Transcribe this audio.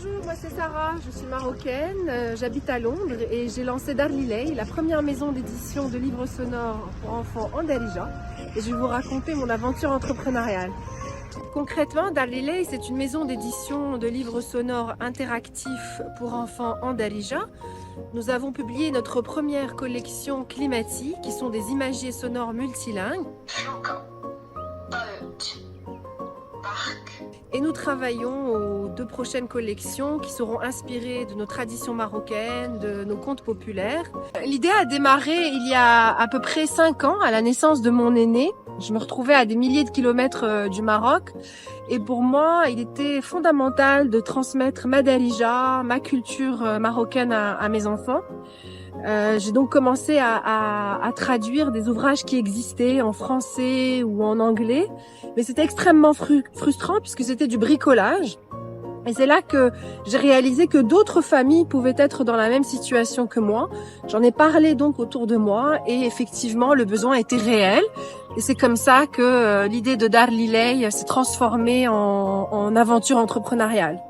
Bonjour, moi c'est Sarah, je suis marocaine, j'habite à Londres et j'ai lancé Dar Lilay, la première maison d'édition de livres sonores pour enfants en Darija, et je vais vous raconter mon aventure entrepreneuriale. Concrètement, Dar Lilay, c'est une maison d'édition de livres sonores interactifs pour enfants en Darija. Nous avons publié notre première collection Climati, qui sont des imagiers sonores multilingues. Et nous travaillons aux 2 prochaines collections qui seront inspirées de nos traditions marocaines, de nos contes populaires. L'idée a démarré il y a à peu près 5 ans, à la naissance de mon aîné. Je me retrouvais à des milliers de kilomètres du Maroc. Et pour moi, il était fondamental de transmettre ma Darija, ma culture marocaine à mes enfants. J'ai donc commencé à traduire des ouvrages qui existaient en français ou en anglais, mais c'était extrêmement frustrant puisque c'était du bricolage. Et c'est là que j'ai réalisé que d'autres familles pouvaient être dans la même situation que moi. J'en ai parlé donc autour de moi et effectivement le besoin était réel. Et c'est comme ça que l'idée de Dar Lilay s'est transformée en aventure entrepreneuriale.